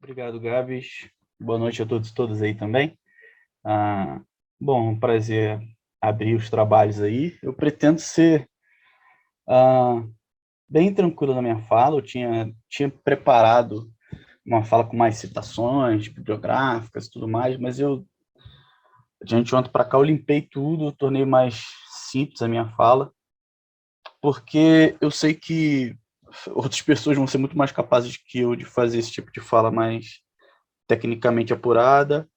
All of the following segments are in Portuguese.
Obrigado, Gabs. Boa noite a todos e todas aí também. Ah, bom, um prazer abrir os trabalhos aí. Eu pretendo ser ah, bem tranquilo na minha fala. Eu tinha preparado uma fala com mais citações bibliográficas e tudo mais, mas de ontem para cá, eu limpei tudo, tornei mais simples a minha fala, porque eu sei que outras pessoas vão ser muito mais capazes que eu de fazer esse tipo de fala mais tecnicamente apurada.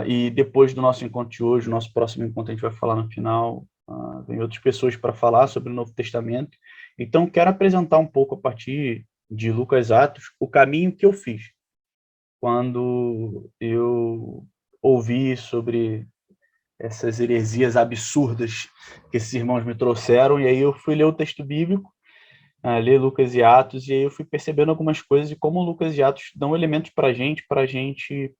E depois do nosso encontro de hoje, o nosso próximo encontro, a gente vai falar no final, vem outras pessoas para falar sobre o Novo Testamento. Então, quero apresentar um pouco, a partir de Lucas Atos, o caminho que eu fiz quando eu ouvi sobre essas heresias absurdas que esses irmãos me trouxeram, e aí eu fui ler o texto bíblico, ler Lucas e Atos, e aí eu fui percebendo algumas coisas e como Lucas e Atos dão elementos para a gente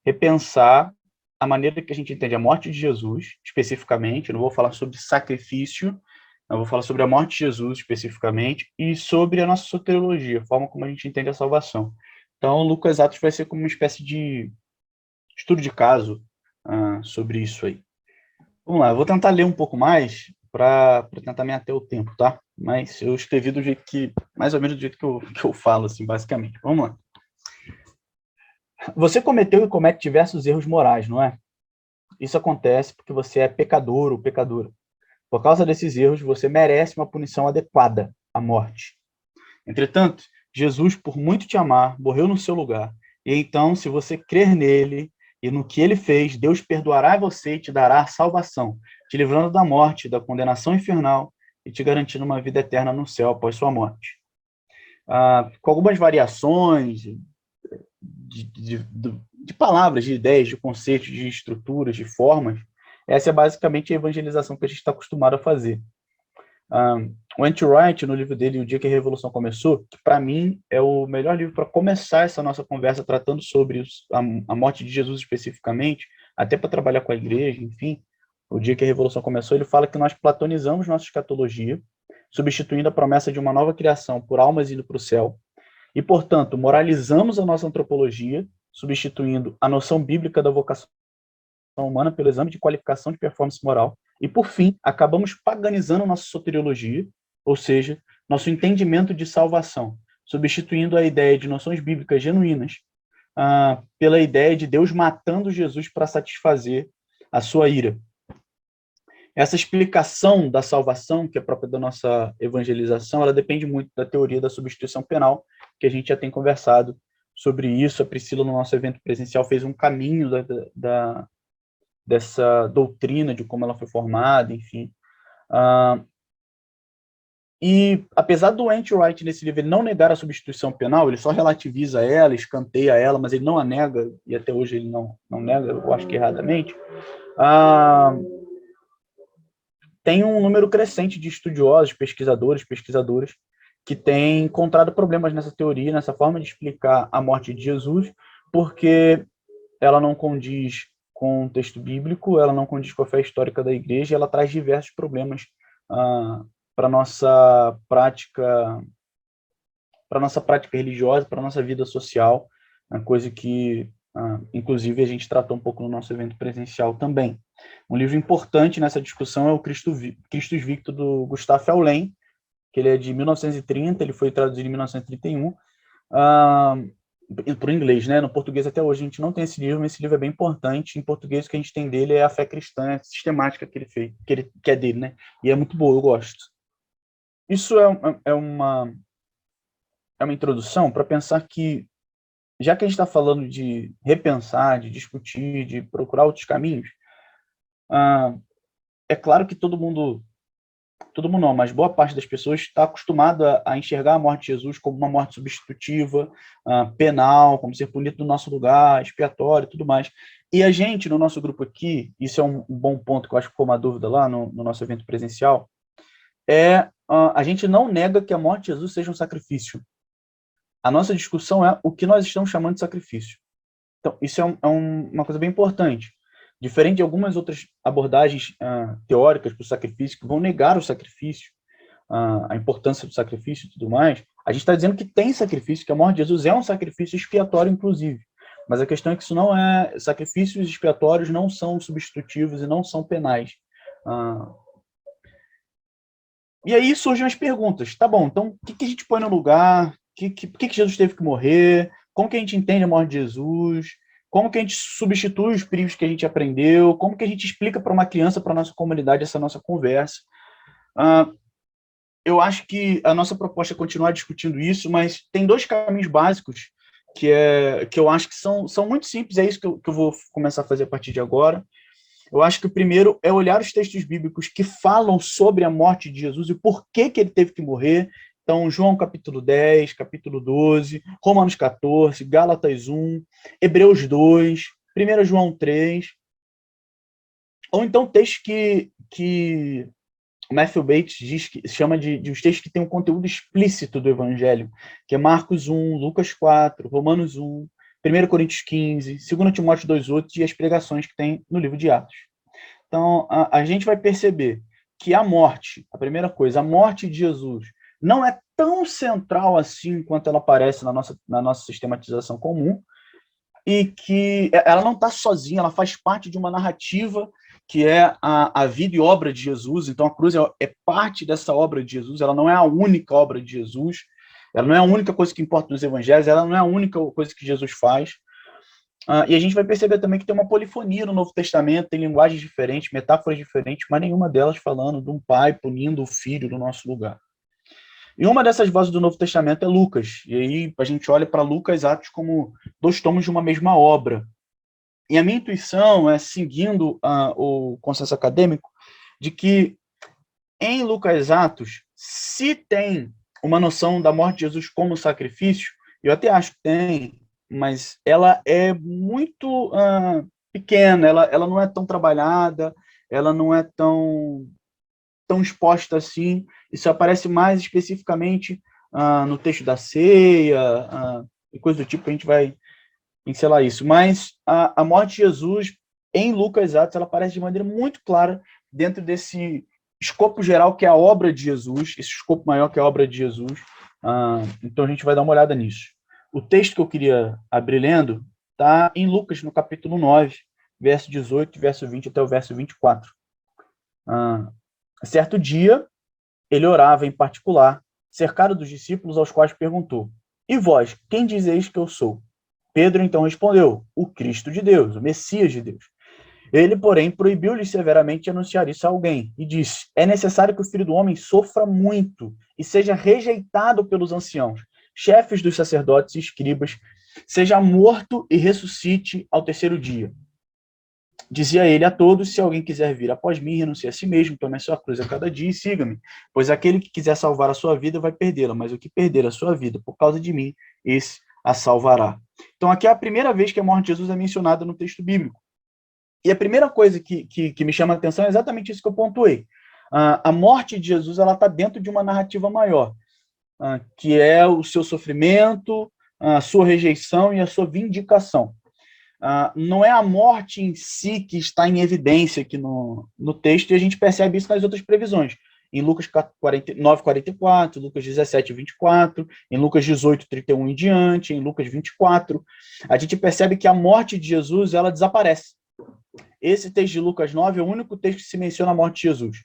repensar a maneira que a gente entende a morte de Jesus, especificamente. Eu não vou falar sobre sacrifício, eu vou falar sobre a morte de Jesus, especificamente, e sobre a nossa soteriologia, a forma como a gente entende a salvação. Então, Lucas Atos vai ser como uma espécie de estudo de caso sobre isso aí. Vamos lá, eu vou tentar ler um pouco mais para tentar me ater o tempo, tá? Mas eu escrevi do jeito que, mais ou menos do jeito que eu falo, assim, basicamente. Vamos lá. Você cometeu e comete diversos erros morais, não é? Isso acontece porque você é pecador ou pecadora. Por causa desses erros, você merece uma punição adequada, a morte. Entretanto, Jesus, por muito te amar, morreu no seu lugar. E então, se você crer nele e no que ele fez, Deus perdoará você e te dará a salvação, te livrando da morte, da condenação infernal e te garantindo uma vida eterna no céu após sua morte. Com algumas variações de palavras, de ideias, de conceitos, de estruturas, de formas, essa é basicamente a evangelização que a gente está acostumado a fazer. O N.T. Wright, no livro dele, O Dia que a Revolução Começou, que para mim é o melhor livro para começar essa nossa conversa tratando sobre a morte de Jesus especificamente, até para trabalhar com a igreja, enfim. O Dia que a Revolução Começou, ele fala que nós platonizamos nossa escatologia, substituindo a promessa de uma nova criação por almas indo para o céu, e, portanto, moralizamos a nossa antropologia, substituindo a noção bíblica da vocação humana pelo exame de qualificação de performance moral. E, por fim, acabamos paganizando nossa soteriologia, ou seja, nosso entendimento de salvação, substituindo a ideia de noções bíblicas genuínas pela ideia de Deus matando Jesus para satisfazer a sua ira. Essa explicação da salvação, que é própria da nossa evangelização, ela depende muito da teoria da substituição penal, que a gente já tem conversado sobre isso. A Priscila, no nosso evento presencial, fez um caminho dessa doutrina, de como ela foi formada, enfim. E, apesar do N.T. Wright, nesse livro, ele não negar a substituição penal, ele só relativiza ela, escanteia ela, mas ele não a nega, e até hoje ele não nega, eu acho que erradamente, tem um número crescente de estudiosos, pesquisadores, pesquisadoras, que têm encontrado problemas nessa teoria, nessa forma de explicar a morte de Jesus, porque ela não condiz com o texto bíblico, ela não condiz com a fé histórica da igreja, ela traz diversos problemas para nossa prática religiosa, para nossa vida social, uma coisa que, inclusive, a gente tratou um pouco no nosso evento presencial também. Um livro importante nessa discussão é o Christus Victor, do Gustave Aulen, que ele é de 1930, ele foi traduzido em 1931, para o inglês, né? No português até hoje a gente não tem esse livro, mas esse livro é bem importante. Em português o que a gente tem dele é a fé cristã sistemática que ele fez, que é dele, né? E é muito boa, eu gosto. Isso é uma introdução para pensar que, já que a gente está falando de repensar, de discutir, de procurar outros caminhos, é claro que todo mundo não, mas boa parte das pessoas está acostumada a enxergar a morte de Jesus como uma morte substitutiva, penal, como ser punido no nosso lugar, expiatório e tudo mais. E a gente, no nosso grupo aqui, isso é um bom ponto que eu acho que ficou uma dúvida lá no nosso evento presencial, a gente não nega que a morte de Jesus seja um sacrifício. A nossa discussão é o que nós estamos chamando de sacrifício. Então, isso é uma coisa bem importante. Diferente de algumas outras abordagens teóricas para o sacrifício, que vão negar o sacrifício, a importância do sacrifício e tudo mais, A gente está dizendo que tem sacrifício, que a morte de Jesus é um sacrifício expiatório, inclusive. Mas a questão é que isso não é... Sacrifícios expiatórios não são substitutivos e não são penais. E aí surgem as perguntas. Tá bom, então o que a gente põe no lugar? Por que Jesus teve que morrer? Como que a gente entende a morte de Jesus? Como que a gente substitui os perigos que a gente aprendeu? Como que a gente explica para uma criança, para a nossa comunidade, essa nossa conversa? Eu acho que a nossa proposta é continuar discutindo isso, mas tem dois caminhos básicos que eu acho que são muito simples, é isso que eu vou começar a fazer a partir de agora. Eu acho que o primeiro é olhar os textos bíblicos que falam sobre a morte de Jesus e por que ele teve que morrer. Então, João capítulo 10, capítulo 12, Romanos 14, Gálatas 1, Hebreus 2, 1 João 3. Ou então textos que o Matthew Bates chama de os textos que têm um conteúdo explícito do Evangelho, que é Marcos 1, Lucas 4, Romanos 1, 1 Coríntios 15, 2 Timóteo 2,8 e as pregações que tem no livro de Atos. Então, a gente vai perceber que a morte, a primeira coisa, a morte de Jesus não é tão central assim quanto ela aparece na nossa sistematização comum, e que ela não está sozinha, ela faz parte de uma narrativa que é a vida e obra de Jesus. Então, a cruz é parte dessa obra de Jesus, ela não é a única obra de Jesus, ela não é a única coisa que importa nos evangelhos, ela não é a única coisa que Jesus faz. E a gente vai perceber também que tem uma polifonia no Novo Testamento, tem linguagens diferentes, metáforas diferentes, mas nenhuma delas falando de um pai punindo o filho no nosso lugar. E uma dessas vozes do Novo Testamento é Lucas. E aí a gente olha para Lucas e Atos como dois tomos de uma mesma obra. E a minha intuição é, seguindo o consenso acadêmico, de que em Lucas Atos, se tem uma noção da morte de Jesus como sacrifício, eu até acho que tem, mas ela é muito pequena, ela não é tão trabalhada, ela não é tão exposta assim, isso aparece mais especificamente no texto da ceia, e coisa do tipo, a gente vai pincelar isso. Mas a morte de Jesus, em Lucas Atos, ela aparece de maneira muito clara dentro desse escopo geral que é a obra de Jesus, esse escopo maior que é a obra de Jesus. Então a gente vai dar uma olhada nisso. O texto que eu queria abrir lendo está em Lucas, no capítulo 9, verso 18, verso 20 até o verso 24. Certo dia, ele orava em particular, cercado dos discípulos, aos quais perguntou: E vós, quem dizeis que eu sou? Pedro então respondeu: O Cristo de Deus, o Messias de Deus. Ele, porém, proibiu-lhes severamente anunciar isso a alguém, e disse: É necessário que o Filho do Homem sofra muito e seja rejeitado pelos anciãos, chefes dos sacerdotes e escribas, seja morto e ressuscite ao terceiro dia. Dizia ele a todos: se alguém quiser vir após mim, renuncie a si mesmo, tome a sua cruz a cada dia e siga-me. Pois aquele que quiser salvar a sua vida vai perdê-la, mas o que perder a sua vida por causa de mim, esse a salvará. Então aqui é a primeira vez que a morte de Jesus é mencionada no texto bíblico. E a primeira coisa que me chama a atenção é exatamente isso que eu pontuei. A morte de Jesus está dentro de uma narrativa maior, que é o seu sofrimento, a sua rejeição e a sua vindicação. Não é a morte em si que está em evidência aqui no texto, e a gente percebe isso nas outras previsões. Em Lucas 9, 44, Lucas 17, 24, em Lucas 18, 31 em diante, em Lucas 24, a gente percebe que a morte de Jesus ela desaparece. Esse texto de Lucas 9 é o único texto que se menciona a morte de Jesus.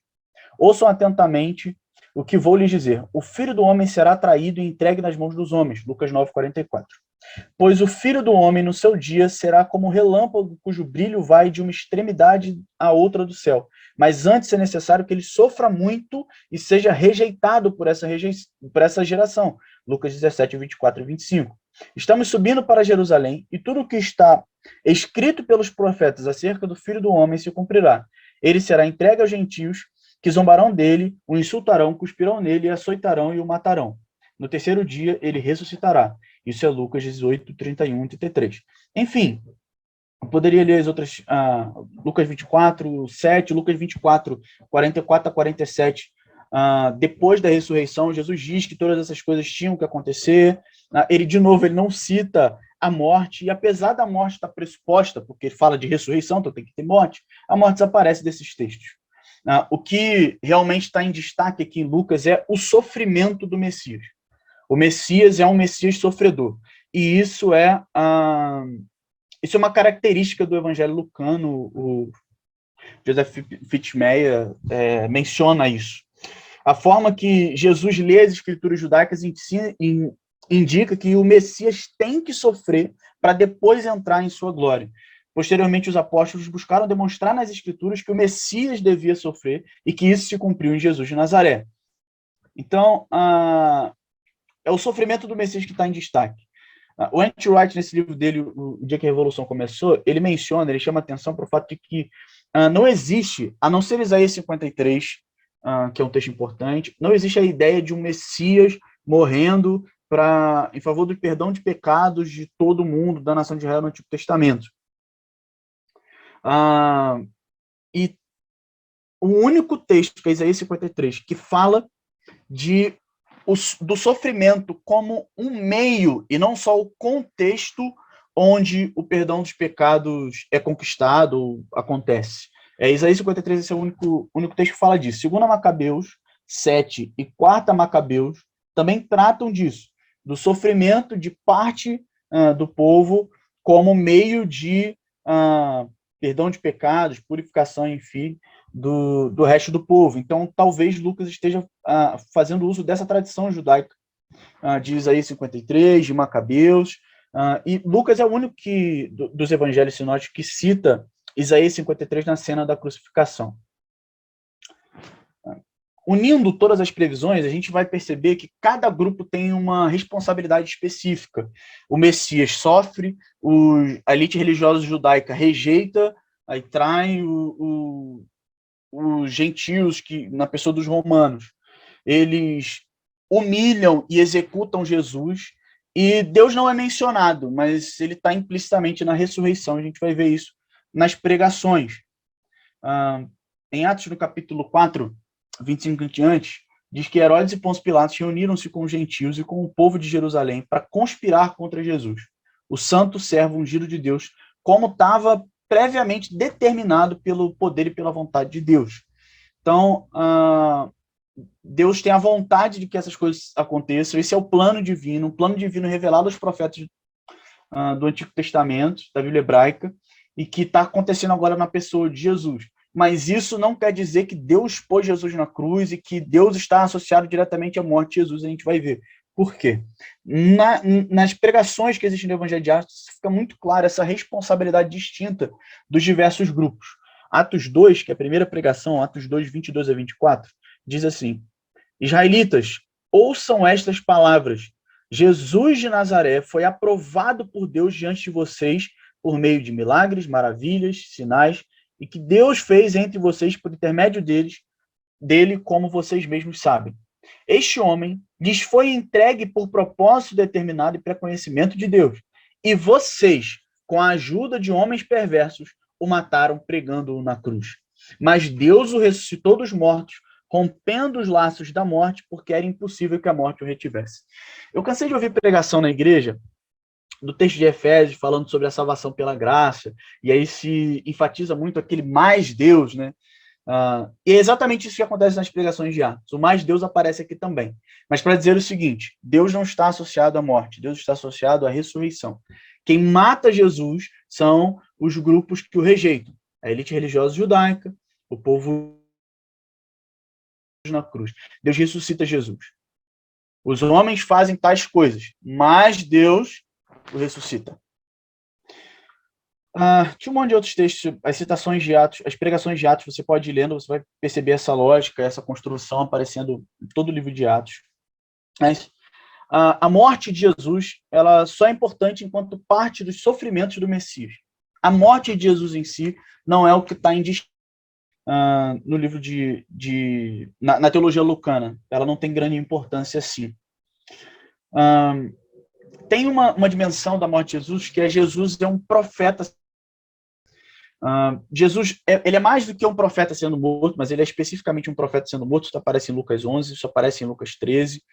Ouçam atentamente o que vou lhes dizer. O Filho do Homem será traído e entregue nas mãos dos homens. Lucas 9, 44. Pois o Filho do Homem, no seu dia, será como um relâmpago cujo brilho vai de uma extremidade à outra do céu. Mas antes é necessário que ele sofra muito e seja rejeitado por essa geração. Lucas 17, 24 e 25. Estamos subindo para Jerusalém, e tudo o que está escrito pelos profetas acerca do Filho do Homem se cumprirá. Ele será entregue aos gentios, que zombarão dele, o insultarão, cuspirão nele, açoitarão e o matarão. No terceiro dia, ele ressuscitará. Isso é Lucas 18, 31 e 33. Enfim, eu poderia ler as outras, Lucas 24, 7, Lucas 24, 44 a 47. Depois da ressurreição, Jesus diz que todas essas coisas tinham que acontecer. Ele, de novo, ele não cita a morte, e apesar da morte estar pressuposta, porque ele fala de ressurreição, então tem que ter morte, a morte desaparece desses textos. O que realmente está em destaque aqui em Lucas é o sofrimento do Messias. O Messias é um Messias sofredor. E isso é uma característica do Evangelho lucano. O Joseph Fitzmyer menciona isso. A forma que Jesus lê as escrituras judaicas indica que o Messias tem que sofrer para depois entrar em sua glória. Posteriormente, os apóstolos buscaram demonstrar nas escrituras que o Messias devia sofrer e que isso se cumpriu em Jesus de Nazaré. Então, é o sofrimento do Messias que está em destaque. O N.T. Wright, nesse livro dele, O Dia que a Revolução Começou, ele chama atenção para o fato de que não existe, a não ser Isaías 53, que é um texto importante, não existe a ideia de um Messias morrendo em favor do perdão de pecados de todo mundo, da nação de Israel no Antigo Testamento. E o único texto, que é Isaías 53, que fala do sofrimento como um meio, e não só o contexto onde o perdão dos pecados é conquistado ou acontece. Isaías 53, esse é o único texto que fala disso. 2 Macabeus 7 e 4 Macabeus também tratam disso, do sofrimento de parte do povo como meio de perdão de pecados, purificação, enfim, do resto do povo. Então, talvez Lucas esteja fazendo uso dessa tradição judaica, de Isaías 53, de Macabeus, e Lucas é o único dos evangelhos sinóticos que cita Isaías 53 na cena da crucificação. Unindo todas as previsões, a gente vai perceber que cada grupo tem uma responsabilidade específica. O Messias sofre, a elite religiosa judaica rejeita, aí trai os gentios, que na pessoa dos romanos, eles humilham e executam Jesus, e Deus não é mencionado, mas ele está implicitamente na ressurreição. A gente vai ver isso nas pregações. Em Atos, no capítulo 4, 25 em diante, diz que Herodes e Pôncio Pilatos reuniram-se com os gentios e com o povo de Jerusalém para conspirar contra Jesus, o santo servo ungido de Deus, como estava previamente determinado pelo poder e pela vontade de Deus. Então, Deus tem a vontade de que essas coisas aconteçam. Esse é o plano divino, um plano divino revelado aos profetas do Antigo Testamento, da Bíblia hebraica, e que está acontecendo agora na pessoa de Jesus. Mas isso não quer dizer que Deus pôs Jesus na cruz e que Deus está associado diretamente à morte de Jesus. A gente vai ver. Por quê? Nas pregações que existem no Evangelho de Atos, fica muito claro essa responsabilidade distinta dos diversos grupos. Atos 2, que é a primeira pregação, Atos 2, 22 a 24, diz assim: Israelitas, ouçam estas palavras. Jesus de Nazaré foi aprovado por Deus diante de vocês por meio de milagres, maravilhas, sinais, e que Deus fez entre vocês por intermédio dele, como vocês mesmos sabem. Este homem lhes foi entregue por propósito determinado e pré-conhecimento de Deus. E vocês, com a ajuda de homens perversos, o mataram pregando-o na cruz. Mas Deus o ressuscitou dos mortos, rompendo os laços da morte, porque era impossível que a morte o retivesse. Eu cansei de ouvir pregação na igreja do texto de Efésios, falando sobre a salvação pela graça, e aí se enfatiza muito aquele mais Deus, né? E é exatamente isso que acontece nas pregações de Atos. O mais Deus aparece aqui também. Mas para dizer o seguinte, Deus não está associado à morte, Deus está associado à ressurreição. Quem mata Jesus são os grupos que o rejeitam. A elite religiosa judaica, o povo na cruz. Deus ressuscita Jesus. Os homens fazem tais coisas, mas Deus o ressuscita. Tinha um monte de outros textos, as citações de Atos, as pregações de Atos, você pode ir lendo, você vai perceber essa lógica, essa construção aparecendo em todo o livro de Atos. Mas a morte de Jesus, ela só é importante enquanto parte dos sofrimentos do Messias. A morte de Jesus em si não é o que está em no livro na teologia lucana. Ela não tem grande importância assim. Tem uma dimensão da morte de Jesus, que Jesus é um profeta. Jesus, ele é mais do que um profeta sendo morto, mas ele é especificamente um profeta sendo morto. Isso aparece em Lucas 11, isso aparece em Lucas 13.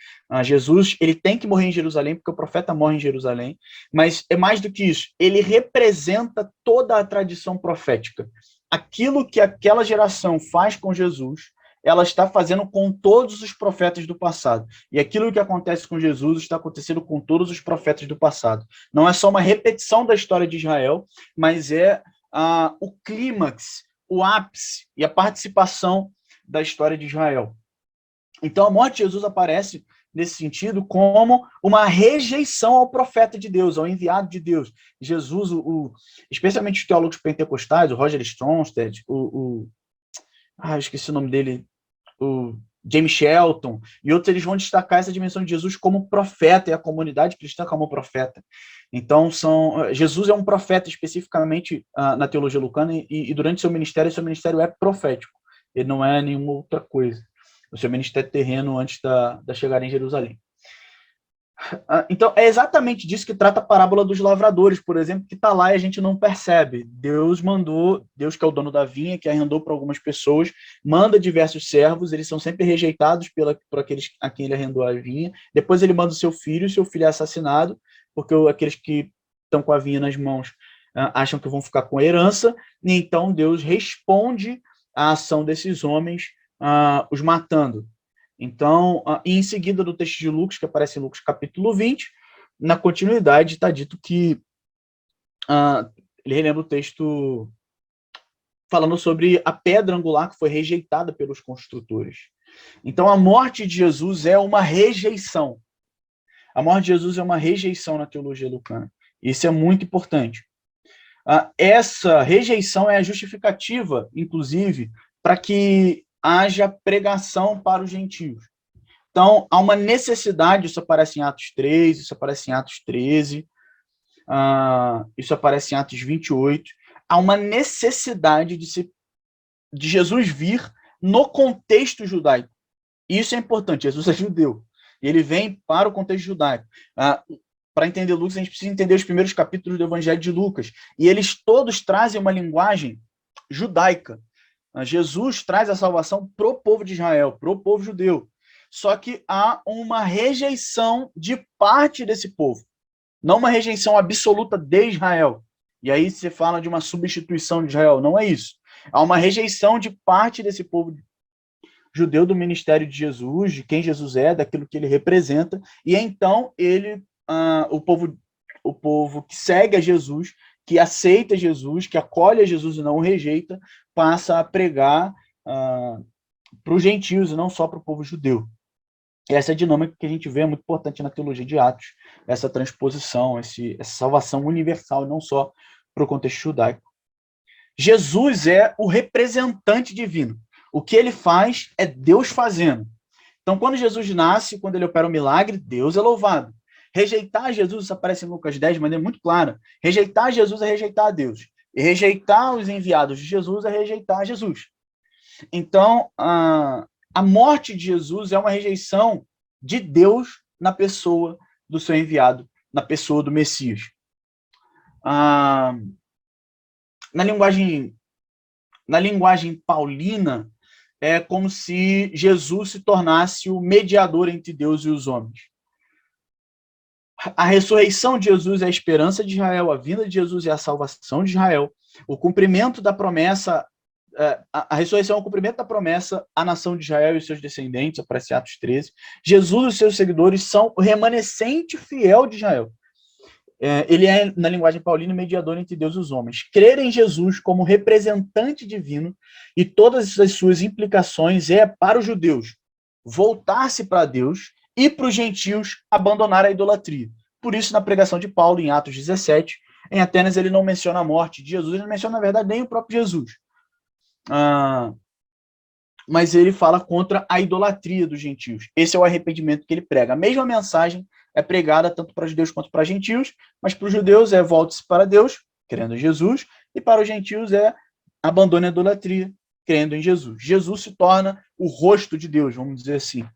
Jesus, ele tem que morrer em Jerusalém, porque o profeta morre em Jerusalém, mas é mais do que isso. Ele representa toda a tradição profética. Aquilo que aquela geração faz com Jesus ela está fazendo com todos os profetas do passado. E aquilo que acontece com Jesus está acontecendo com todos os profetas do passado. Não é só uma repetição da história de Israel, mas é o clímax, o ápice e a participação da história de Israel. Então, a morte de Jesus aparece nesse sentido como uma rejeição ao profeta de Deus, ao enviado de Deus. Jesus, especialmente os teólogos pentecostais, o Roger Stromstad, esqueci o nome dele, o James Shelton, e outros, eles vão destacar essa dimensão de Jesus como profeta, e a comunidade cristã como profeta. Então, Jesus é um profeta especificamente na teologia lucana, e durante seu ministério é profético, ele não é nenhuma outra coisa. O seu ministério terreno antes da chegada em Jerusalém. Então, é exatamente disso que trata a parábola dos lavradores, por exemplo, que está lá e a gente não percebe. Deus que é o dono da vinha, que arrendou para algumas pessoas, manda diversos servos, eles são sempre rejeitados por aqueles a quem ele arrendou a vinha. Depois ele manda o seu filho é assassinado, porque aqueles que estão com a vinha nas mãos acham que vão ficar com a herança, e então Deus responde à ação desses homens, os matando. Então, e em seguida do texto de Lucas, que aparece em Lucas capítulo 20, na continuidade está dito que ele relembra o texto falando sobre a pedra angular que foi rejeitada pelos construtores. Então, a morte de Jesus é uma rejeição. A morte de Jesus é uma rejeição na teologia lucana. Isso é muito importante. Essa rejeição é a justificativa, inclusive, para que haja pregação para os gentios. Então, há uma necessidade, isso aparece em Atos 3, isso aparece em Atos 13, isso aparece em Atos 28, há uma necessidade de Jesus vir no contexto judaico. E isso é importante, Jesus é judeu, e ele vem para o contexto judaico. Para entender Lucas, a gente precisa entender os primeiros capítulos do Evangelho de Lucas, e eles todos trazem uma linguagem judaica. Jesus traz a salvação para o povo de Israel, para o povo judeu. Só que há uma rejeição de parte desse povo, não uma rejeição absoluta de Israel. E aí você fala de uma substituição de Israel, não é isso. Há uma rejeição de parte desse povo judeu do ministério de Jesus, de quem Jesus é, daquilo que ele representa, e então o povo que segue a Jesus, que aceita Jesus, que acolhe a Jesus e não o rejeita, passa a pregar para os gentios e não só para o povo judeu. E essa dinâmica que a gente vê é muito importante na teologia de Atos, essa transposição, essa salvação universal, não só para o contexto judaico. Jesus é o representante divino. O que ele faz é Deus fazendo. Então, quando Jesus nasce, quando ele opera um milagre, Deus é louvado. Rejeitar Jesus, isso aparece em Lucas 10 de maneira muito clara. Rejeitar Jesus é rejeitar a Deus. E rejeitar os enviados de Jesus é rejeitar Jesus. Então, a morte de Jesus é uma rejeição de Deus na pessoa do seu enviado, na pessoa do Messias. Na linguagem paulina, é como se Jesus se tornasse o mediador entre Deus e os homens. A ressurreição de Jesus é a esperança de Israel, a vinda de Jesus é a salvação de Israel, o cumprimento da promessa, a ressurreição é o cumprimento da promessa à nação de Israel e seus descendentes, aparece em Atos 13. Jesus e os seus seguidores são o remanescente fiel de Israel. Ele é, na linguagem paulina, mediador entre Deus e os homens. Crer em Jesus como representante divino e todas as suas implicações é, para os judeus, voltar-se para Deus e para os gentios abandonar a idolatria. Por isso, na pregação de Paulo, em Atos 17, em Atenas, ele não menciona a morte de Jesus, ele não menciona, na verdade, nem o próprio Jesus. Mas ele fala contra a idolatria dos gentios. Esse é o arrependimento que ele prega. A mesma mensagem é pregada tanto para judeus quanto para gentios, mas para os judeus é volte-se para Deus, crendo em Jesus, e para os gentios é abandone a idolatria, crendo em Jesus. Jesus se torna o rosto de Deus, vamos dizer assim.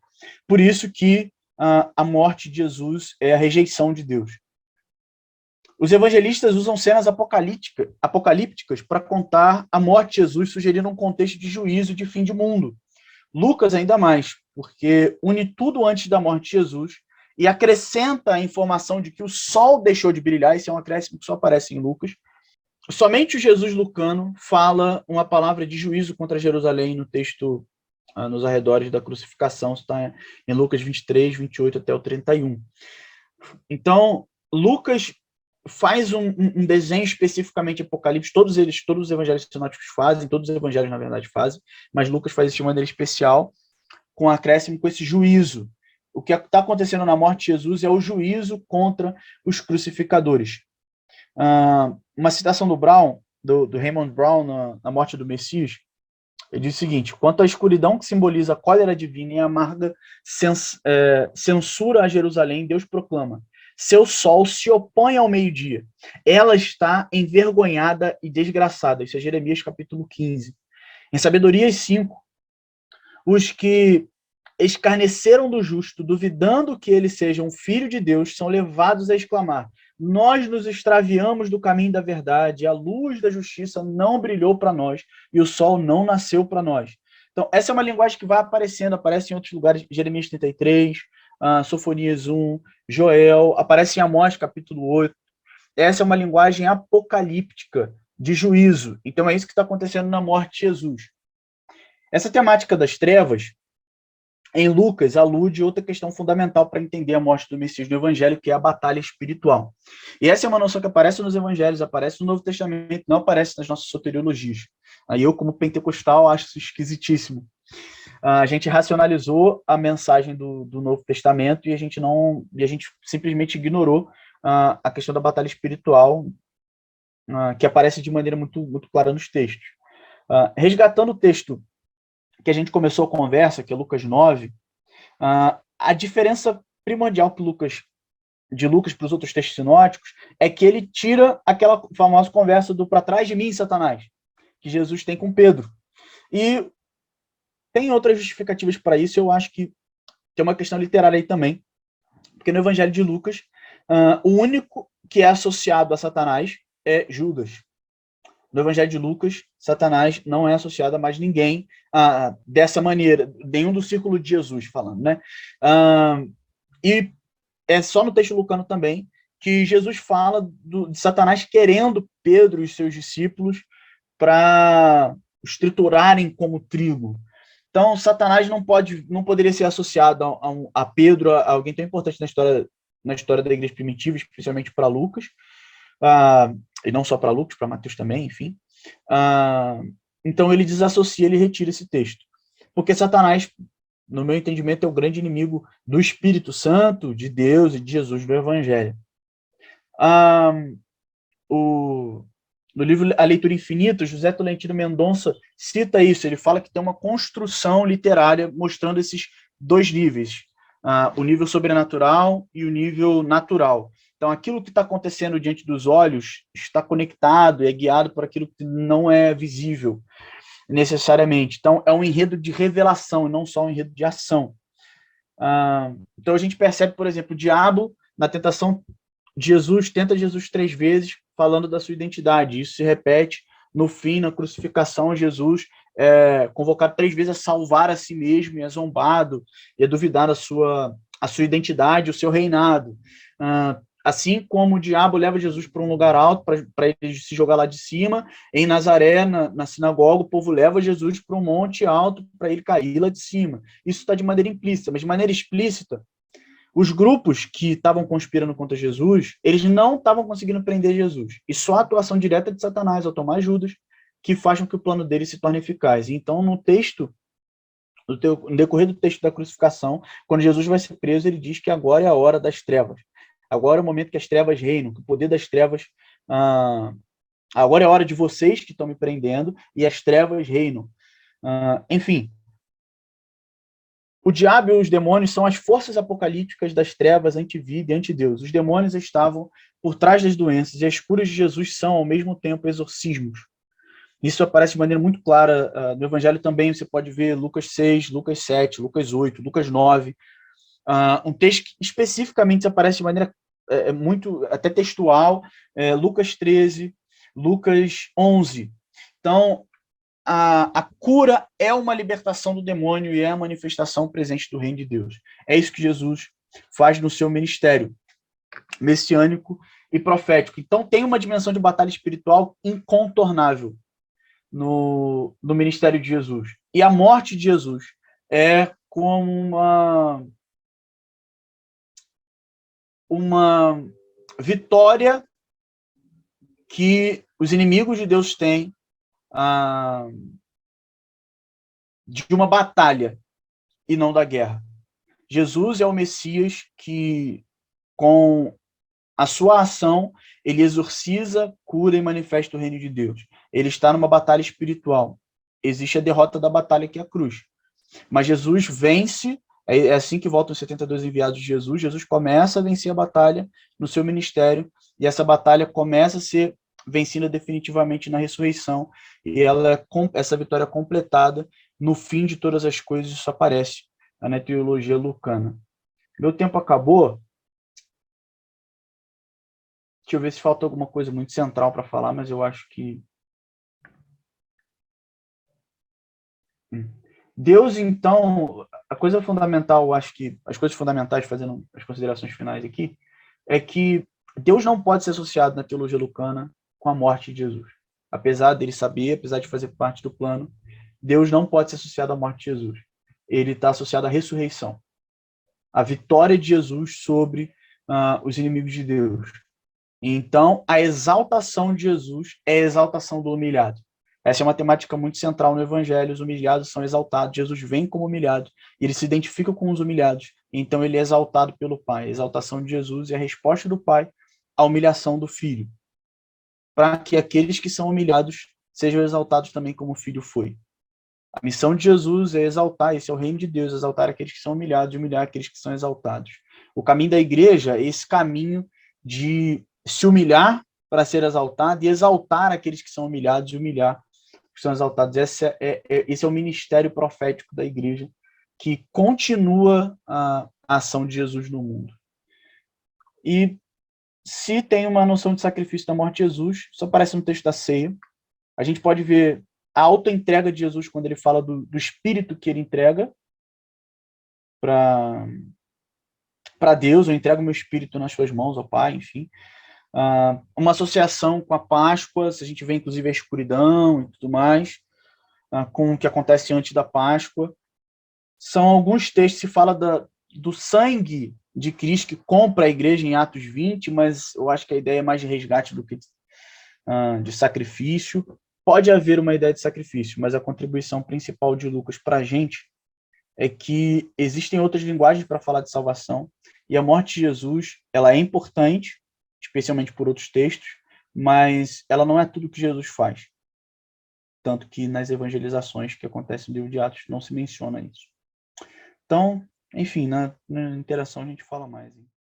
Por isso que a morte de Jesus é a rejeição de Deus. Os evangelistas usam cenas apocalípticas para contar a morte de Jesus, sugerindo um contexto de juízo de fim de mundo. Lucas ainda mais, porque une tudo antes da morte de Jesus e acrescenta a informação de que o sol deixou de brilhar, esse é um acréscimo que só aparece em Lucas. Somente o Jesus lucano fala uma palavra de juízo contra Jerusalém no texto nos arredores da crucificação, está em Lucas 23, 28 até o 31. Então, Lucas faz um desenho especificamente apocalíptico, todos os evangelhos sinóticos fazem, todos os evangelhos, na verdade, fazem, mas Lucas faz isso de maneira especial, com acréscimo, com esse juízo. O que está acontecendo na morte de Jesus é o juízo contra os crucificadores. Uma citação do Brown, do Raymond Brown, na morte do Messias, ele diz o seguinte: quanto à escuridão que simboliza a cólera divina e a amarga censura a Jerusalém, Deus proclama: seu sol se opõe ao meio-dia. Ela está envergonhada e desgraçada. Isso é Jeremias capítulo 15. Em Sabedorias 5, os que escarneceram do justo, duvidando que ele seja um filho de Deus, são levados a exclamar: nós nos extraviamos do caminho da verdade, a luz da justiça não brilhou para nós e o sol não nasceu para nós. Então, essa é uma linguagem que vai aparecendo, aparece em outros lugares, Jeremias 33, Sofonias 1, Joel, aparece em Amós, capítulo 8. Essa é uma linguagem apocalíptica de juízo. Então, é isso que está acontecendo na morte de Jesus. Essa temática das trevas, em Lucas, alude outra questão fundamental para entender a morte do Messias do Evangelho, que é a batalha espiritual. E essa é uma noção que aparece nos Evangelhos, aparece no Novo Testamento, não aparece nas nossas soteriologias. Aí eu, como pentecostal, acho isso esquisitíssimo. A gente racionalizou a mensagem do Novo Testamento e a gente simplesmente ignorou a questão da batalha espiritual, que aparece de maneira muito, muito clara nos textos. Resgatando o texto que a gente começou a conversa, que é Lucas 9, a diferença primordial de Lucas para os outros textos sinóticos é que ele tira aquela famosa conversa do "para trás de mim, Satanás", que Jesus tem com Pedro. E tem outras justificativas para isso, eu acho que tem uma questão literária aí também, porque no Evangelho de Lucas, o único que é associado a Satanás é Judas. No Evangelho de Lucas, Satanás não é associado a mais ninguém dessa maneira, nenhum do círculo de Jesus falando, né? E é só no texto lucano também que Jesus fala de Satanás querendo Pedro e seus discípulos para os triturarem como trigo. Então, Satanás não poderia ser associado a Pedro, a alguém tão importante na história da igreja primitiva, especialmente para Lucas, e não só para Lucas, para Mateus também, enfim. Então ele desassocia, ele retira esse texto. Porque Satanás, no meu entendimento, é o grande inimigo do Espírito Santo, de Deus e de Jesus do Evangelho. No livro A Leitura Infinita, José Tolentino Mendonça cita isso. Ele fala que tem uma construção literária mostrando esses dois níveis, o nível sobrenatural e o nível natural. Então, aquilo que está acontecendo diante dos olhos está conectado e é guiado por aquilo que não é visível necessariamente. Então, é um enredo de revelação e não só um enredo de ação. Então, a gente percebe, por exemplo, o diabo, na tentação de Jesus, tenta Jesus 3 vezes, falando da sua identidade. Isso se repete no fim, na crucificação. Jesus é convocado 3 vezes a salvar a si mesmo, e é zombado, e é duvidar a sua identidade, o seu reinado. Assim como o diabo leva Jesus para um lugar alto, para ele se jogar lá de cima, em Nazaré, na sinagoga, o povo leva Jesus para um monte alto para ele cair lá de cima. Isso está de maneira implícita, mas de maneira explícita, os grupos que estavam conspirando contra Jesus, eles não estavam conseguindo prender Jesus. E só a atuação direta de Satanás, ao tomar Judas, que faz com que o plano dele se torne eficaz. Então, no decorrer do texto da crucificação, quando Jesus vai ser preso, ele diz que agora é a hora das trevas. Agora é o momento que as trevas reinam, que o poder das trevas... agora é a hora de vocês que estão me prendendo e as trevas reinam. Enfim, o diabo e os demônios são as forças apocalípticas das trevas anti-vida e anti-Deus. Os demônios estavam por trás das doenças e as curas de Jesus são, ao mesmo tempo, exorcismos. Isso aparece de maneira muito clara no Evangelho também. Você pode ver Lucas 6, Lucas 7, Lucas 8, Lucas 9. Um texto que especificamente aparece de maneira muito, até textual, Lucas 13, Lucas 11. Então, a cura é uma libertação do demônio e é a manifestação presente do reino de Deus. É isso que Jesus faz no seu ministério messiânico e profético. Então, tem uma dimensão de batalha espiritual incontornável no ministério de Jesus. E a morte de Jesus é como uma vitória que os inimigos de Deus têm de uma batalha e não da guerra. Jesus é o Messias que, com a sua ação, ele exorciza, cura e manifesta o reino de Deus. Ele está numa batalha espiritual. Existe a derrota da batalha, que é a cruz. Mas Jesus vence, é assim que voltam os 72 enviados de Jesus. Jesus começa a vencer a batalha no seu ministério, e essa batalha começa a ser vencida definitivamente na ressurreição, e essa vitória é completada no fim de todas as coisas. Isso aparece na teologia lucana. Meu tempo acabou. Deixa eu ver se falta alguma coisa muito central para falar, mas eu acho que... Deus, então, a coisa fundamental, acho que as coisas fundamentais, fazendo as considerações finais aqui, é que Deus não pode ser associado na teologia lucana com a morte de Jesus. Apesar dele saber, apesar de fazer parte do plano, Deus não pode ser associado à morte de Jesus. Ele está associado à ressurreição, à vitória de Jesus sobre os inimigos de Deus. Então, a exaltação de Jesus é a exaltação do humilhado. Essa é uma temática muito central no Evangelho. Os humilhados são exaltados. Jesus vem como humilhado. E ele se identifica com os humilhados. Então, ele é exaltado pelo Pai. A exaltação de Jesus é a resposta do Pai à humilhação do Filho, para que aqueles que são humilhados sejam exaltados também como o Filho foi. A missão de Jesus é exaltar, esse é o reino de Deus, exaltar aqueles que são humilhados e humilhar aqueles que são exaltados. O caminho da igreja é esse caminho de se humilhar para ser exaltado e exaltar aqueles que são humilhados e humilhar os que são exaltados. Esse é o ministério profético da igreja, que continua a ação de Jesus no mundo. E se tem uma noção de sacrifício da morte de Jesus, isso aparece no texto da ceia. A gente pode ver a auto-entrega de Jesus quando ele fala do espírito que ele entrega para Deus. Eu entrego meu espírito nas suas mãos, ó Pai, enfim. Uma associação com a Páscoa, se a gente vê inclusive a escuridão e tudo mais, com o que acontece antes da Páscoa. São alguns textos que se fala do sangue de Cristo que compra a igreja em Atos 20, mas eu acho que a ideia é mais de resgate do que de sacrifício. Pode haver uma ideia de sacrifício, mas a contribuição principal de Lucas para a gente é que existem outras linguagens para falar de salvação, e a morte de Jesus, ela é importante, especialmente por outros textos, mas ela não é tudo que Jesus faz. Tanto que nas evangelizações que acontecem no livro de Atos não se menciona isso. Então, enfim, na interação a gente fala mais.